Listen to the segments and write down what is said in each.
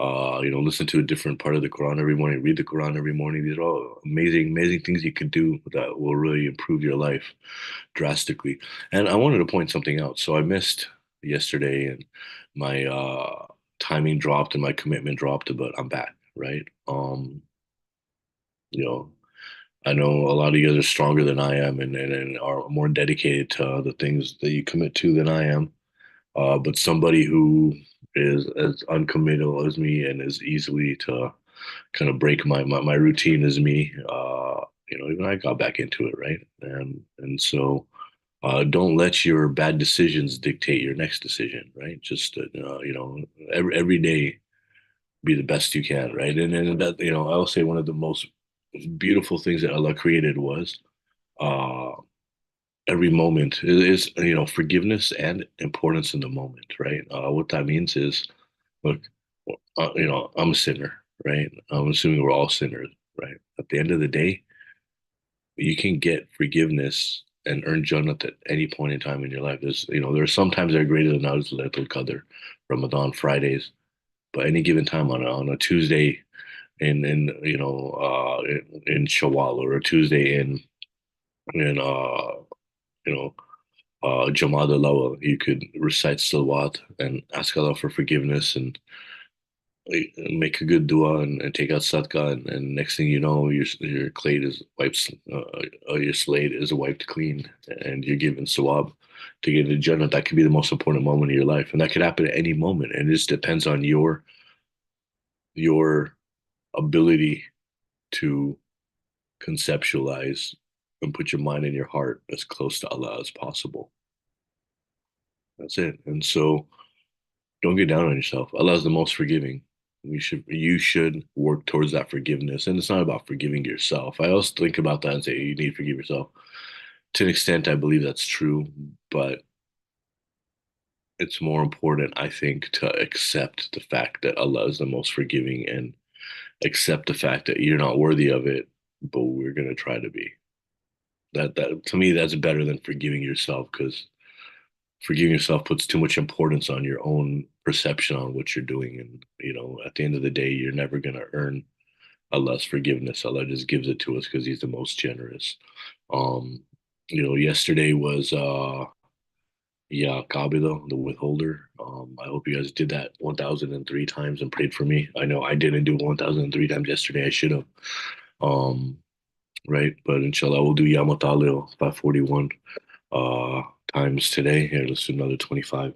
Listen to a different part of the Quran every morning, read the Quran every morning. These are all amazing, amazing things you could do that will really improve your life drastically. And I wanted to point something out. So I missed yesterday and my timing dropped and my commitment dropped, but I'm back, right? You know, I know a lot of you guys are stronger than I am and are more dedicated to the things that you commit to than I am. But somebody who is as uncommittal as me and as easily to kind of break my routine as me, even I got back into it, right? And so don't let your bad decisions dictate your next decision, right? Just every day be the best you can, right? And that I will say one of the most beautiful things that Allah created was uh, every moment is forgiveness and importance in the moment, right? What that means is, look, I'm a sinner, right? I'm assuming we're all sinners, right? At the end of the day, you can get forgiveness and earn Jannah at any point in time in your life. There are some times that are greater than others, Laylatul Qadr, Ramadan, Fridays, but any given time on a Tuesday in Shawwal or a Tuesday in you know Jamad al-Awwal, you could recite salawat and ask Allah for forgiveness and make a good dua and take out sadaqah, and next thing you know, your slate is wiped, your slate is wiped clean, and you're given sawab to get into Jannah. That could be the most important moment of your life, and that could happen at any moment, and it just depends on your ability to conceptualize and put your mind and your heart as close to Allah as possible. That's it. And so don't get down on yourself. Allah is the most forgiving. You should work towards that forgiveness. And it's not about forgiving yourself. I also think about that and say you need to forgive yourself. To an extent, I believe that's true, but it's more important, I think, to accept the fact that Allah is the most forgiving and accept the fact that you're not worthy of it, but we're gonna try to be. That to me, that's better than forgiving yourself because forgiving yourself puts too much importance on your own perception on what you're doing. And, at the end of the day, you're never going to earn Allah's forgiveness. Allah just gives it to us because He's the most generous. Um, yesterday was, yeah, Qabila, the withholder. I hope you guys did that 1,003 times and prayed for me. I know I didn't do 1,003 times yesterday. I should have. Um, right. But inshallah, we'll do Yamatalil 541 uh times today. Here, let's do another 25.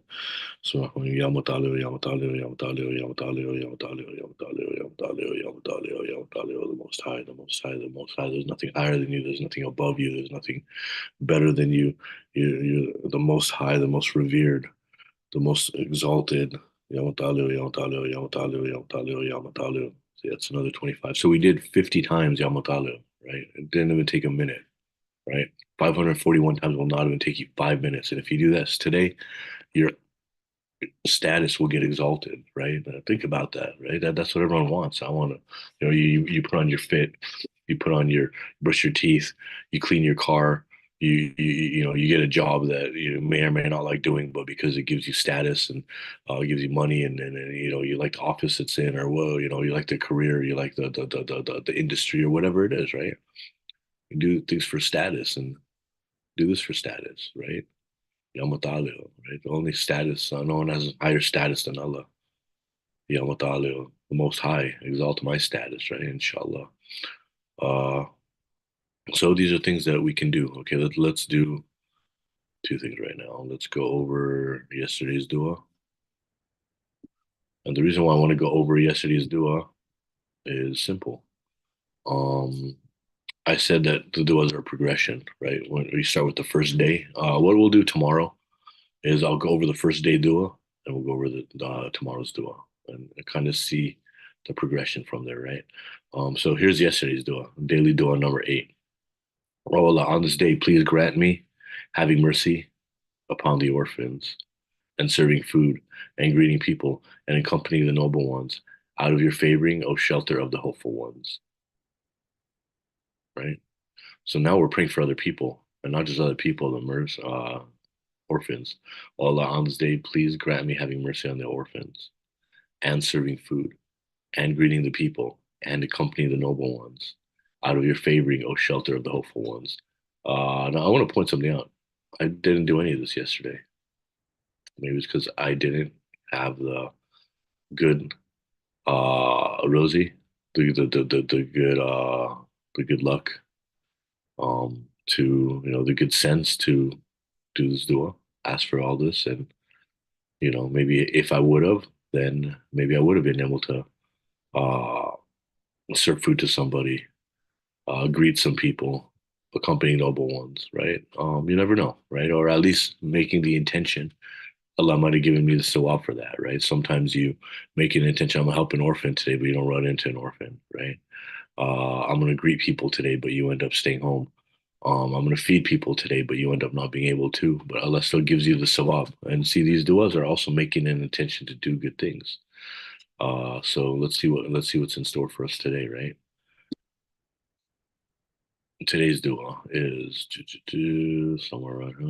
So Yamatalil, Yamatalil, Yamatalil, Yamatalil, Yamatalil, Yamatalil, Yamatalil, Yamatalil, Yamatalil, the most high, the most high, the most high. There's nothing higher than you, there's nothing above you, there's nothing better than you. You're the most high, the most revered, the most exalted. Yamatalil, Yamatalil, Yamatalil, Yamatalil, Yamatalil. See, that's another 25. So we did 50 times Yamatalil, right? It didn't even take a minute, right? 541 times will not even take you 5 minutes. And if you do this today, your status will get exalted, right? Think about that, right? That's what everyone wants. I want to, you put on your fit, you put on your brush your teeth, you clean your car, you get a job that you may or may not like doing, but because it gives you status and gives you money, and you like the office it's in, or well, you like the career, you like the industry or whatever it is, right? You do things for status and do this for status, right? Yamatalio, right? The only status, no one has higher status than Allah. Yamatalio, the most high, exalt my status, right? Inshallah. Uh, so these are things that we can do. Okay, let's do two things right now. Let's go over yesterday's dua. And the reason why I want to go over yesterday's dua is simple. Um, I said that the duas are a progression, right? When we start with the first day, what we'll do tomorrow is I'll go over the first day dua and we'll go over the tomorrow's dua and kind of see the progression from there, right? So here's yesterday's dua, daily dua number 8. Oh Allah, on this day, please grant me having mercy upon the orphans and serving food and greeting people and accompanying the noble ones out of your favoring, O shelter of the hopeful ones, right? So now we're praying for other people and not just other people, the orphans. Oh Allah, on this day, please grant me having mercy on the orphans and serving food. and greeting the people, and accompanying the noble ones, out of your favoring, O shelter of the hopeful ones. Now, I want to point something out. I didn't do any of this yesterday. Maybe it's because I didn't have the good Rosie, the good luck, to the good sense to do this dua, ask for all this, and maybe if I would have, then maybe I would have been able to uh serve food to somebody, greet some people, accompany noble ones, right? You never know, right? Or at least making the intention. Allah might have given me the sawab for that, right? Sometimes you make an intention, I'm gonna help an orphan today, but you don't run into an orphan, right? I'm gonna greet people today, but you end up staying home. I'm gonna feed people today, but you end up not being able to. But Allah still gives you the sawab. And see, these du'as are also making an intention to do good things. So let's see what's in store for us today, right? Today's dua is somewhere right here.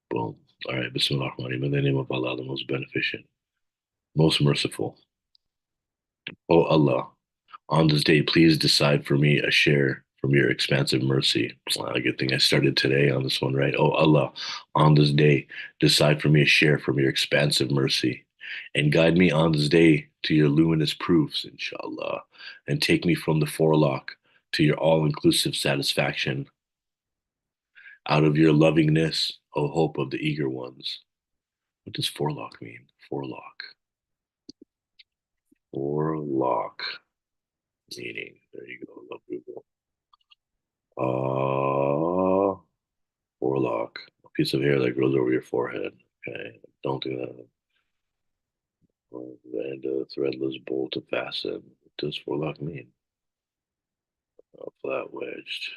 Boom. All right, Bismillah ar-Rahman ar-Rahim. In the name of Allah, the most beneficent, most merciful. O Allah, on this day, please decide for me a share from your expansive mercy. Good thing I started today on this one, right? Oh Allah, on this day, decide for me a share from your expansive mercy, and guide me on this day to your luminous proofs, inshallah, and take me from the forelock to your all-inclusive satisfaction, out of your lovingness, O hope of the eager ones. What does forelock mean? Forelock. Forelock meaning. There you go. Love Google. Uh, Forelock, a piece of hair that grows over your forehead. Okay, don't do that. And a threadless bolt to fasten. What does forelock mean? Flat wedged.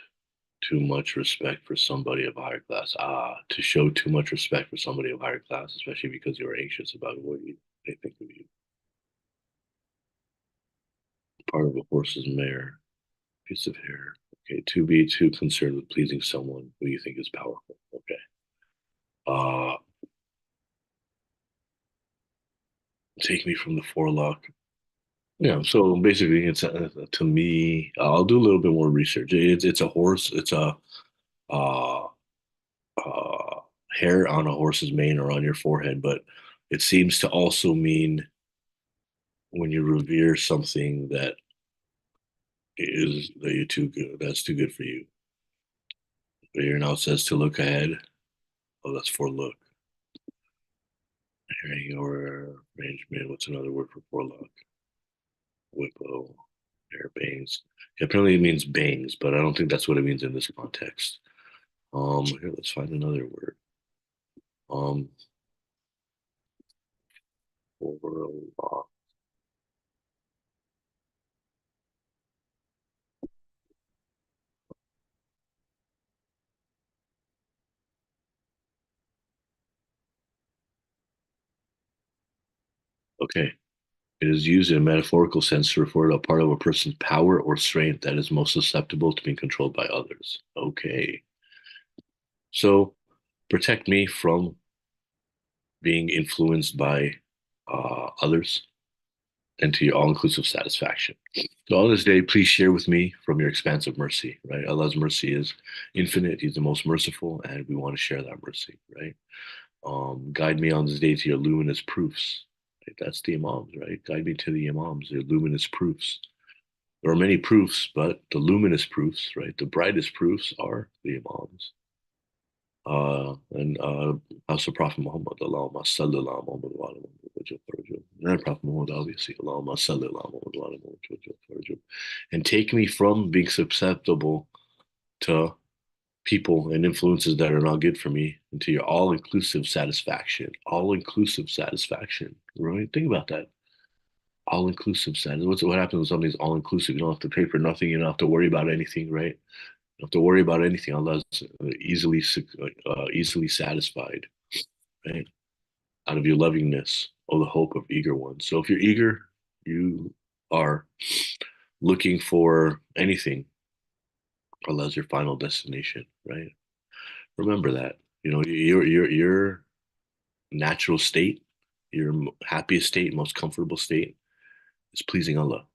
Too much respect for somebody of higher class. To show too much respect for somebody of higher class, especially because you're anxious about what they think of you. Part of a horse's mare. Piece of hair. Okay, to be too concerned with pleasing someone who you think is powerful. Okay. Uh, take me from the forelock. Yeah, so basically, to me. I'll do a little bit more research. It's a horse. It's a uh, uh, hair on a horse's mane or on your forehead, but it seems to also mean when you revere something that you're too good. That's too good for you. But here now it says to look ahead. Oh, that's for look. Hearing or arrangement. What's another word for forelock? Whippo, hair bangs. Apparently it means bangs, but I don't think that's what it means in this context. Here, let's find another word. Um, Forelock. Okay. It is used in a metaphorical sense to refer to a part of a person's power or strength that is most susceptible to being controlled by others. Okay. So protect me from being influenced by others and to your all-inclusive satisfaction. So on this day, please share with me from your expansive mercy, right? Allah's mercy is infinite. He's the most merciful, and we want to share that mercy, right? Guide me on this day to your luminous proofs. Right? That's the Imams, right? Guide me to the Imams, their luminous proofs. There are many proofs, but the luminous proofs, right? The brightest proofs are the Imams. And also Prophet Muhammad, Allahumma salli ala Muhammad wa ala Muhammad wa ajil farajum. And Prophet Muhammad, obviously, Allahumma salli ala Muhammad wa ala Muhammad wa ajil farajum. And take me from being susceptible to people and influences that are not good for me into your all-inclusive satisfaction. All-inclusive satisfaction. Right? Think about that. All-inclusive satisfaction. What happens when something's all-inclusive? You don't have to pay for nothing. You don't have to worry about anything, right? You don't have to worry about anything. Allah is easily satisfied, right? Out of your lovingness, oh, the hope of eager ones. So if you're eager, you are looking for anything. Allah is your final destination, right? Remember that. Your natural state, your happiest state, most comfortable state is pleasing Allah.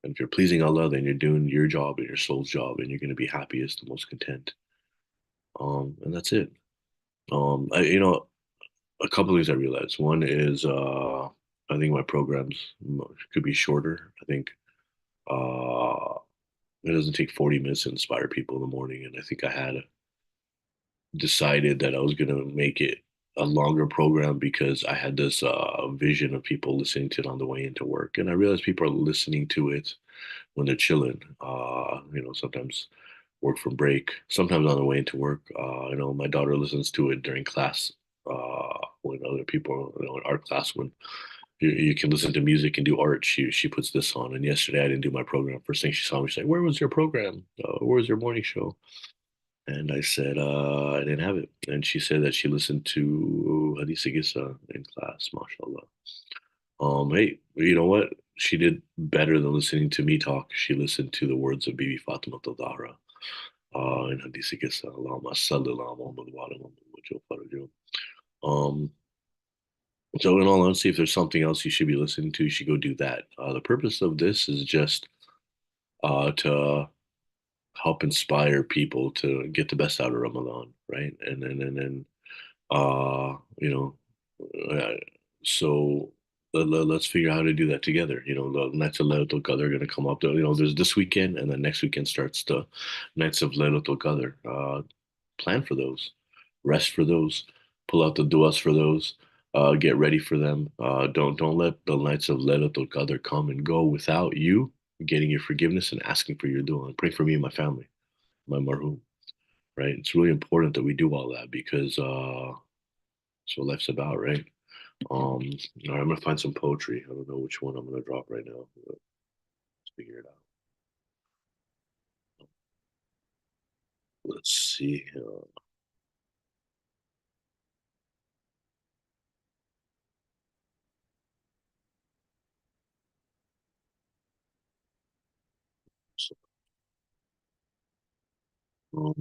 And if you're pleasing Allah, then you're doing your job and your soul's job, and you're going to be happiest, the most content. And that's it. A couple of things I realized. One is, I think my programs could be shorter. I think uh, it doesn't take 40 minutes to inspire people in the morning, and I think I had decided that I was going to make it a longer program because I had this vision of people listening to it on the way into work, and I realized people are listening to it when they're chilling. Sometimes work from break, sometimes on the way into work. My daughter listens to it during class when other people, in art class, when you can listen to music and do art. She puts this on. And yesterday I didn't do my program. First thing she saw me, she's like, "Where was your program? Where was your morning show?" And I said, I didn't have it. And she said that she listened to Hadith Gisa in class, mashallah. Hey, you know what? She did better than listening to me talk. She listened to the words of Bibi Fatima Tadahra in Hadith Gisa, Allahumma salli ala Muhammad wa ala Muhammad wa jal faraju. Um, so in all honesty, if there's something else you should be listening to, you should go do that. The purpose of this is just to help inspire people to get the best out of Ramadan, right? And then uh, you know, uh, so let's figure out how to do that together. The nights of Laylatul Qadr are going to come up. There's this weekend, and then next weekend starts the nights of Laylatul Qadr. Plan for those, rest for those, pull out the du'as for those. Get ready for them. Don't let the nights of Laylatul Qadr come and go without you getting your forgiveness and asking for your dua. And pray for me and my family, my marhum. Right? It's really important that we do all that because that's what life's about, right? All right, I'm gonna find some poetry. I don't know which one I'm gonna drop right now. But let's figure it out. Let's see. So, um,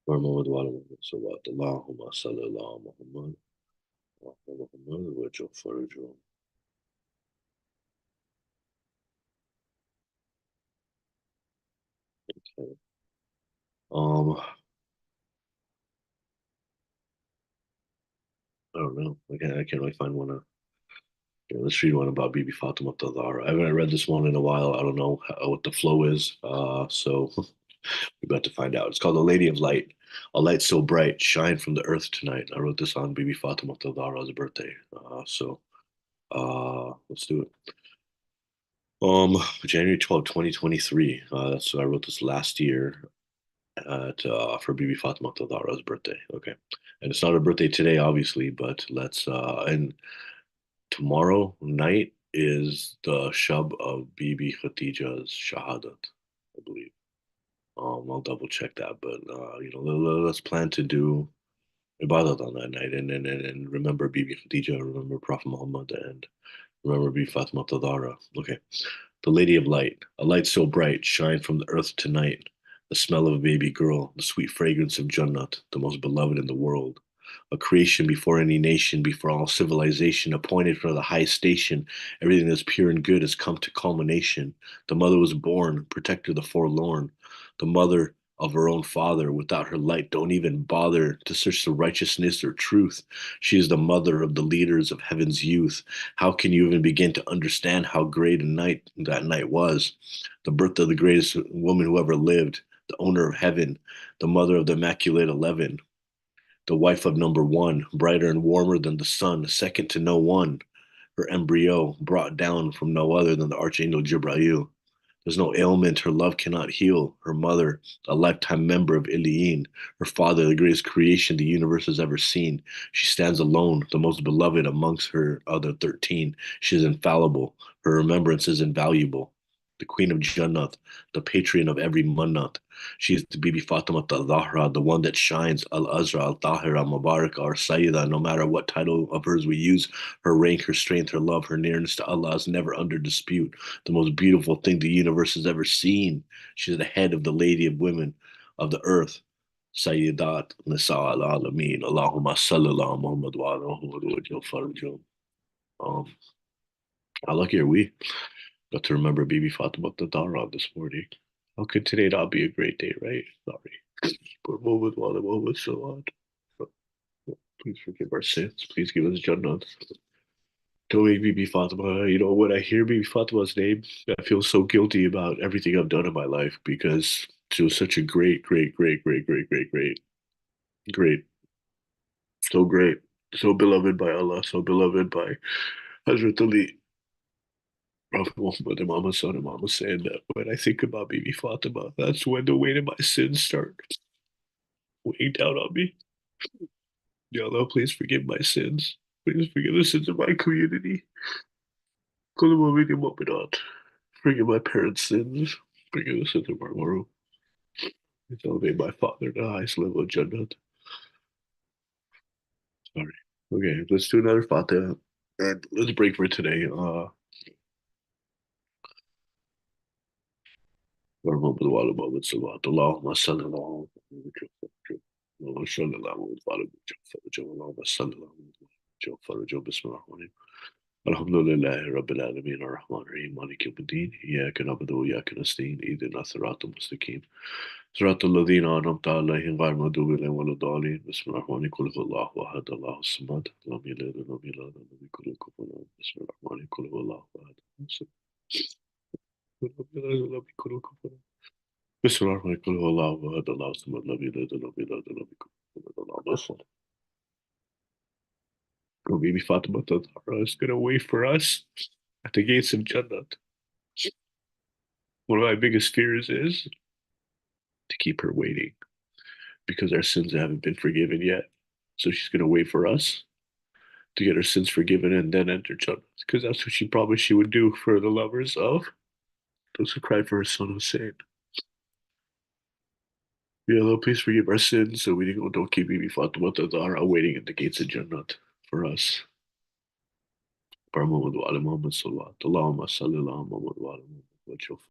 Muhammad wa ala Muhammad salawat Allahumma salli ala Muhammad wa ala Muhammad wa jal faraju. Okay. I don't know. I can't really find one. Let's read one about Bibi Fatima Tadhara. I haven't read this one in a while. I don't know what the flow is. So we're about to find out. It's called The Lady of Light. A light so bright, shine from the earth tonight. I wrote this on Bibi Fatima Tadhara's birthday. Let's do it. January 12th, 2023. So I wrote this last year for Bibi Fatima Tadhara's birthday. Okay. And it's not her birthday today, obviously, but and tomorrow night is the shub of Bibi Khadija's Shahadat, I believe. I'll double check that, but let's plan to do ibadat on that night and remember Bibi Khadija, remember Prophet Muhammad, and remember Bibi Fatima Tadara. Okay. The Lady of Light, a light so bright, shine from the earth tonight. The smell of a baby girl, the sweet fragrance of Jannat, the most beloved in the world. A creation before any nation, before all civilization, appointed for the highest station. Everything that's pure and good has come to culmination. The mother was born, protector of the forlorn. The mother of her own father, without her light, don't even bother to search the righteousness or truth. She is the mother of the leaders of heaven's youth. How can you even begin to understand how great a night that night was? The birth of the greatest woman who ever lived, the owner of heaven, the mother of the Immaculate 11, the wife of number one, brighter and warmer than the sun, second to no one, her embryo brought down from no other than the Archangel Jibrail. There's no ailment her love cannot heal. Her mother, a lifetime member of Iliyin. Her father, the greatest creation the universe has ever seen. She stands alone, the most beloved amongst her other 13. She is infallible. Her remembrance is invaluable. The queen of Jannat, the patron of every Mannat. She is the Bibi Fatima al-Zahra, the one that shines, al-Azra, al-Tahira, Mubarak, our Sayyida. No matter what title of hers we use, her rank, her strength, her love, her nearness to Allah is never under dispute. The most beautiful thing the universe has ever seen. She's the head of the Lady of Women of the earth. Sayyidat Nisa al Alameen, Allahumma salli ala Muhammad wa ala Muhammad wa ajal farajahum. Um, how lucky are we? Got to remember Bibi Fatima the Dara this morning. How could today not be a great day, right? Sorry. But Muhammad wa ala Muhammad salawat. Please forgive our sins. Please give us Jannah. Don't make Bibi Fatima. You know, when I hear Bibi Fatima's name, I feel so guilty about everything I've done in my life because she was such a great, so great, so beloved by Allah, so beloved by Hazrat Ali, Prophet Muhammad, Imam Hassan, Imam Hussein. That when I think about Bibi Fatima, that's when the weight of my sins start weighing down on me. Ya Allah, please forgive my sins. Please forgive the sins of my community. Forgive my parents' sins. Forgive the sins of our world. Please elevate my father to the highest level of Jannah. Sorry. Okay, let's do another Fatiha. And let's break for today. اللهم صل على محمد صلى الله اللهم صل على محمد اللهم صل على محمد اللهم صل على محمد بسم الله الرحمن الرحيم الحمد لله رب العالمين الرحمن الرحيم مالك يوم الدين إياك نعبد وإياك نستعين اهدنا الصراط المستقيم صراط الذين أنعمت عليهم غير المغضوب عليهم ولا الضالين بسم الله الرحمن الرحيم قل هو الله أحد الله الصمد لم يلد ولم يولد ولم يكن له كفوا أحد بسم الله الرحمن الرحيم قل هو الله أحد لم يلد ولم يكن له كفوا أحد بسم الله الرحمن الرحيم قل هو الله أحد الله الصمد لم يلد ولم يولد ولم يكن له كفوا أحد. Oh, maybe Fatima Tadhara is going to wait for us at the gates of Jannah. One of my biggest fears is to keep her waiting because our sins haven't been forgiven yet. So she's going to wait for us to get her sins forgiven and then enter Jannah because that's what she promised she would do for the lovers of those who cried for her son Hussein. Yeah, Lord, please forgive our sins so we don't keep Bibi Fatima Tadhara waiting at the gates of Jannah for us. Muhammad wa ala Muhammad sallallahu Allahumma salli ala Muhammad wa ala Muhammad